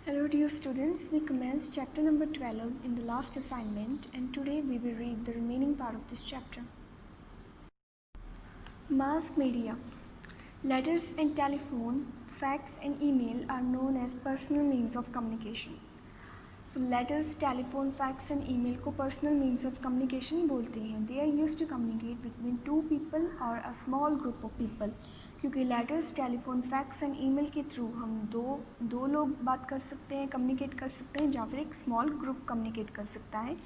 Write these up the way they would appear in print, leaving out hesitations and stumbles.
Hello dear students, we commenced chapter number 12 in the last assignment and today we will read the remaining part of this chapter. Mass media. Letters and telephone, fax and email are known as personal means of communication. So letters, telephone, fax and email को personal means of communication बोलते हैं. They are used to communicate between two people or a small group of people. क्योंकि letters, telephone, fax and email के through हम दो लोग बात कर सकते हैं, communicate कर सकते हैं या फिर एक small group communicate कर सकता है.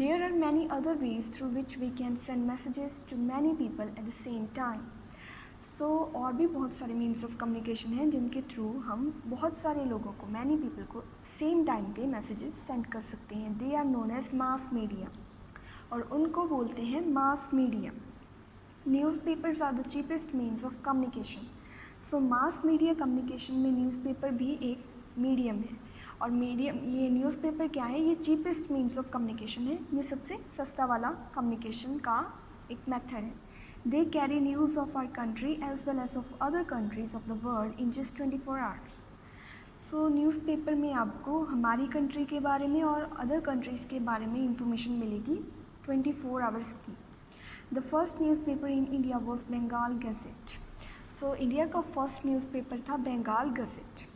There are many other ways through which we can send messages to many people at the same time. और भी बहुत सारे मीन्स ऑफ कम्युनिकेशन हैं जिनके थ्रू हम बहुत सारे लोगों को मैनी पीपल को सेम टाइम पे मैसेजेस सेंड कर सकते हैं. They are known as mass media और उनको बोलते हैं mass media. Newspapers are the cheapest means of communication. So mass media communication में न्यूज़पेपर भी एक मीडियम है और ये न्यूज़पेपर क्या है, ये चीपेस्ट मीन्स ऑफ कम्युनिकेशन है, ये सबसे सस्ता वाला कम्युनिकेशन का एक मेथड है. They carry news of our country as well as of other countries of the world in just 24 hours. So newspaper में आपको हमारी कंट्री के बारे में और अदर कंट्रीज़ के बारे में इंफॉर्मेशन मिलेगी 24 आवर्स की. The first newspaper in India was Bengal Gazette. So India का फर्स्ट न्यूज़पेपर था Bengal Gazette.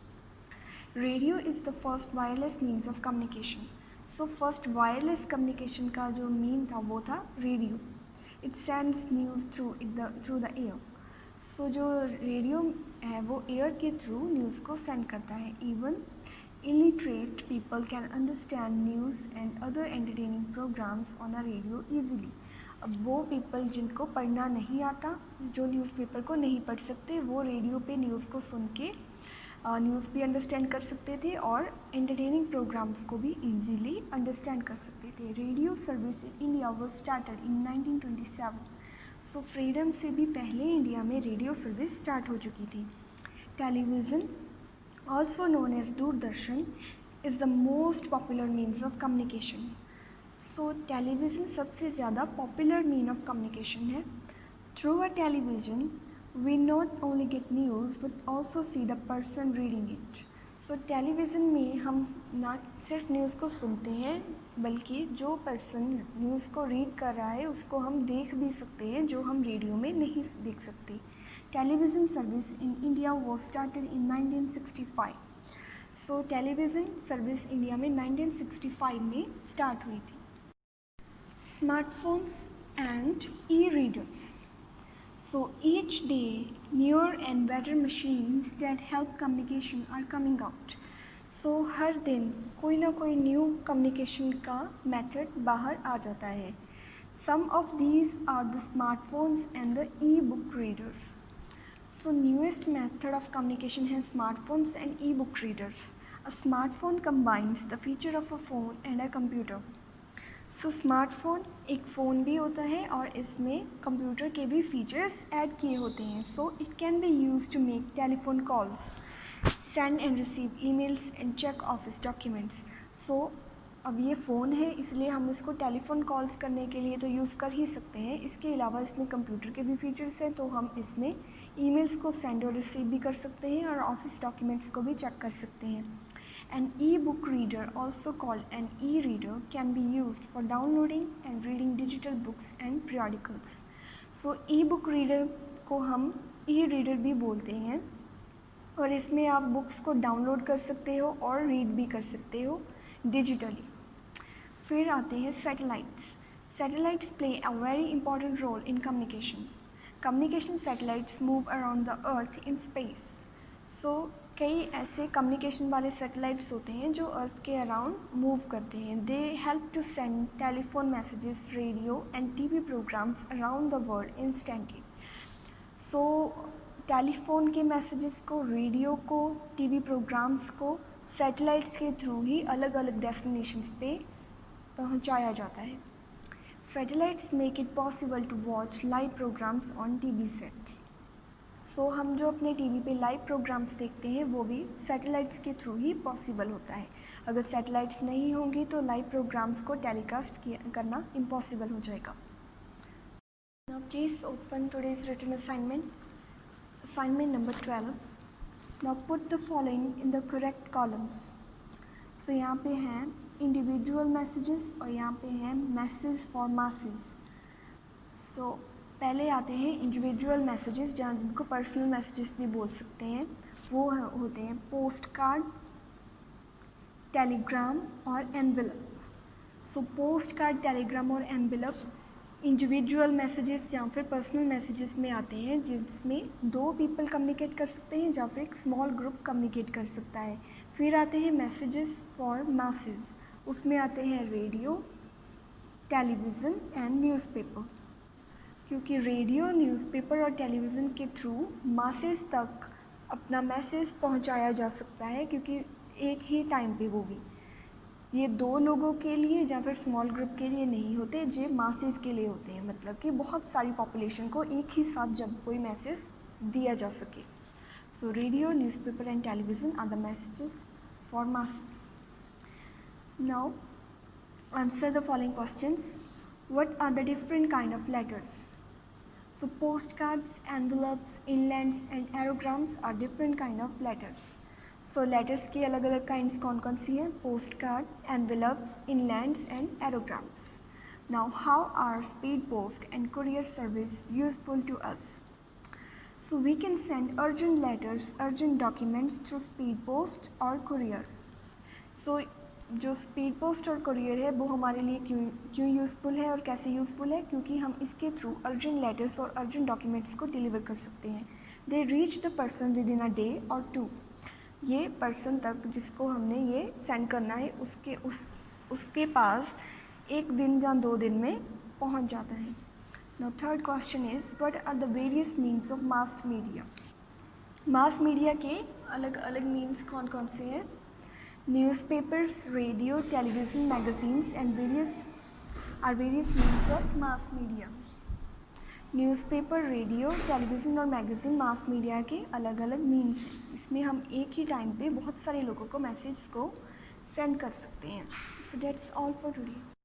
Radio is the first wireless means of communication. So first wireless communication का जो मीन था वो था radio. It sends news through the air. So जो radio है वो एयर के थ्रू न्यूज़ को सेंड करता है. Even illiterate people can understand news and other entertaining programmes on the radio easily. अब वो पीपल जिनको पढ़ना नहीं आता, जो न्यूज़पेपर को नहीं पढ़ सकते, वो रेडियो पे न्यूज़ को सुन के न्यूज़ भी अंडरस्टैंड कर सकते थे और एंटरटेनिंग प्रोग्राम्स को भी इजीली अंडरस्टैंड कर सकते थे. Radio service in India was started in 1927. So freedom से भी पहले इंडिया में रेडियो सर्विस स्टार्ट हो चुकी थी. Television also known as Doordarshan is the most popular means of communication. So television सबसे ज़्यादा पॉपुलर मीन ऑफ कम्युनिकेशन है. Through a television we not only get news but also see the person reading it. So television में हम ना सिर्फ news को सुनते हैं बल्कि जो पर्सन न्यूज़ को रीड कर रहा है उसको हम देख भी सकते हैं जो हम रेडियो में नहीं देख सकते. Television service in India was started in 1965. So television service India में 1965 में स्टार्ट हुई थी. Smartphones and E readers. So each day, newer and better machines that help communication are coming out. So हर दिन कोई ना कोई न्यू कम्युनिकेशन का method बाहर आ जाता है. Some of these are the smartphones and the e-book readers. So newest method of communication है smartphones and e-book readers. A smartphone combines the feature of a phone and a computer. So smartphone एक phone भी होता है और इसमें computer के भी features add किए होते हैं. So it can be use to make telephone calls, send and receive emails and check office documents. So अब ये फ़ोन है इसलिए हम इसको टेलीफोन कॉल्स करने के लिए तो यूज़ कर ही सकते हैं. इसके अलावा इसमें कंप्यूटर के भी फीचर्स हैं तो हम इसमें ईमेल्स को सेंड और रिसीव भी कर सकते हैं और ऑफिस डॉक्यूमेंट्स को भी चेक कर सकते हैं. An e-book reader, also called an e-reader, can be used for downloading and reading digital books and periodicals. So e-book reader को हम e-reader भी बोलते हैं और इसमें आप बुक्स को डाउनलोड कर सकते हो और रीड भी कर सकते हो डिजिटली. फिर आते हैं satellites. Satellites play a very important role in communication. Communication satellites move around the earth in space. So कई ऐसे कम्युनिकेशन वाले सैटेलाइट्स होते हैं जो अर्थ के अराउंड मूव करते हैं. They help to send telephone messages, radio and TV programmes around the world instantly. So telephone के मैसेजेस को, रेडियो को, टीवी प्रोग्राम्स को सैटेलाइट्स के थ्रू ही अलग अलग डेस्टिनेशंस पे पहुंचाया जाता है. Satellites make it possible to watch live programmes on TV sets. So हम जो अपने टीवी पे लाइव प्रोग्राम्स देखते हैं वो भी सैटेलाइट्स के थ्रू ही पॉसिबल होता है. अगर सैटेलाइट्स नहीं होंगी तो लाइव प्रोग्राम्स को टेलीकास्ट करना इम्पॉसिबल हो जाएगा. Now please open today's written assignment. Assignment number 12. Now put the following in the correct columns. So यहाँ पे हैं इंडिविजुअल मैसेजेस और यहाँ पे हैं मैसेज फॉर मासेस। सो पहले आते हैं इंडिविजुअल मैसेजेस, जहाँ जिनको पर्सनल मैसेजेस भी बोल सकते हैं। वो होते हैं पोस्ट कार्ड, टेलीग्राम और envelope. So post card, Telegram और एनवेलप इंडिविजुअल मैसेजेस या फिर पर्सनल मैसेजेस में आते हैं, जिसमें 2 पीपल कम्युनिकेट कर सकते हैं या फिर एक स्मॉल ग्रुप कम्युनिकेट कर सकता है। फिर आते हैं मैसेजेस फॉर मासेस, उसमें आते हैं रेडियो, टेलीविज़न एंड न्यूज़पेपर। क्योंकि रेडियो, न्यूज़पेपर और टेलीविज़न के थ्रू मासेस तक अपना मैसेज पहुंचाया जा सकता है, क्योंकि एक ही टाइम पे वो भी ये 2 लोगों के लिए या फिर स्मॉल ग्रुप के लिए नहीं होते, ये मासेस के लिए होते हैं, मतलब कि बहुत सारी पॉपुलेशन को एक ही साथ जब कोई मैसेज दिया जा सके। So radio, newspaper and television are the messages for masses. Now answer the following questions. What are the different kind of letters? So post cards, envelopes, inlands and aerograms are different kind of letters. So letters की अलग अलग kinds कौन कौन सी हैं? Post card, envelopes, inlands and aerograms. Now how are speed post and courier service useful to us? So we can send urgent letters, urgent documents through speed post और courier। सो जो speed post और courier है वो हमारे लिए क्यों useful है और कैसे यूज़फुल है? क्योंकि हम इसके थ्रू अर्जेंट लेटर्स और अर्जेंट डॉक्यूमेंट्स को डिलीवर कर सकते हैं। They reach the person with in a day और 2। ये पर्सन तक जिसको हमने ये सेंड करना है उसके पास 1 दिन या 2 दिन में पहुंच जाता है। Now third question is what are the various means of mass media? Mass media के अलग अलग मीन्स कौन कौन से हैं? Newspapers, radio, television, magazines and various means of mass media. Newspaper, radio, television और मैगज़ीन मास मीडिया के अलग अलग मीन्स हैं। इसमें हम एक ही टाइम पे बहुत सारे लोगों को मैसेज को सेंड कर सकते हैं। So that's all for today.